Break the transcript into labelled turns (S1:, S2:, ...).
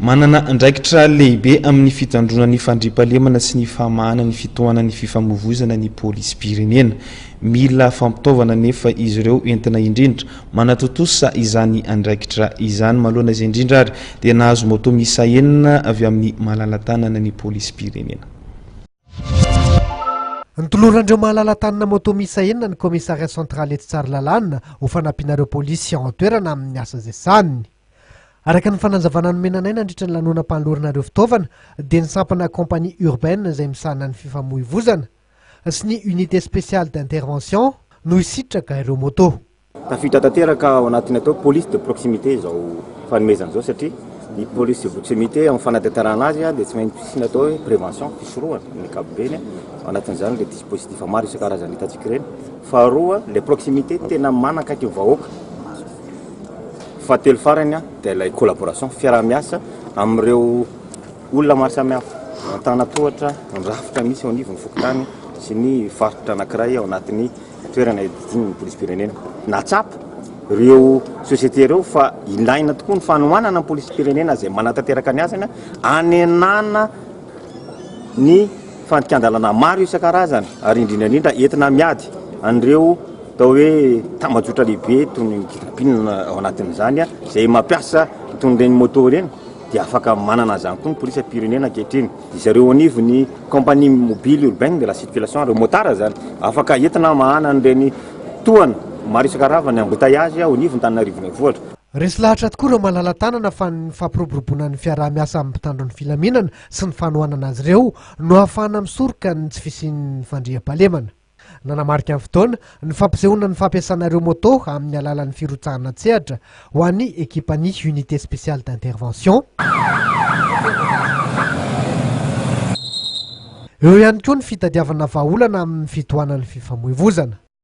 S1: manana andraikitra lehibe amin'ny fitandronan'ny fandriampahalemana sy ny famahana ny fitohanan'ny fifamoivoizana ny polisy pirenena mila fampitaovana nefa izy ireo entina indrindra manatotosa izany andraikitra izany malohana izay indrindra ary dia nahazo moto miisa enina avy amin'ny malala-tanana ny polisy pirenena.
S2: Ntolorandreo malala-tanana moto miisa enina ny commissariat central eto Tsaralalàna ho fanampinareo polisy ao an-toerana amin'ny asa izay saniny. Araka ny fananzavana nomenanaina andritra ny lanonam-panoloranareo fitaovana dia nisampana compagnie urbaine izay misahana ny fifamoivoizana sy ny unité spéciale d'intervention no hisitraka ireo moto.
S3: Tafiditra tanteraka ao anatin'ny atao police de proximité izao fanomezana izao satria ny police de proximité amin'ny fanatanterahana azy dia tsy maintsy misy atao hoe prévention fisorohana ny ankapobeny ao anatin'izany le dispositif maro isan-karazany hitantsika ireny. Faharoa le proximité tena manakaiky ny vahoaka. Fahatelo farany dia ilay collaboration fiara-miasa amin'ireo olona maro samihafa an-tanatohatra ny rafitra misy ao anivon'ny fokotany sy ny faritra anankiray ao anatin'ny toerana idin'ny polisy pirenena. Natsapa ireo société ireo fa ilaina tokoa ny fanohanana ny polisy pirenena izay manatanteraka ny asany anenana ny fandikan-dalana maro isan-karazany ary indrindra entina miady an'ireo atao hoe tambajotra lehibe toy ny kidnapping ao anatin'izany izay mampiasa itony ireny moto ireny dia afaka manana izany koa ny polisy pirenena ankehitriny. Zareo anivo ny compagnie mobile urbaine de la circulation ireo motara zany afaka entina mahana an'ireny tohana maro isan-karazany embouteillage ao anivon'ny Antananarivo renivohitra.
S2: Resy lahatra tokoa ireo malala-tanana fa ny fampiroboroboana ny fiaraha-miasa amin'ny mpitandro ny filaminana sy ny fanohanana azy ireo no ahafahana misoroka ny tsy fisian'ny fandriam-pahalemana. Nanamarika amin'ny fotoana ny fampisehoana ny fampiasanareo moto amin'ny alalan'ny firotsahana tsehatra ho an'ny ekipany unité spéciale d'intervention. Eo ihany koa ny fitadiavana vahaolana amin'ny fitohanan'ny fifamoivoizana.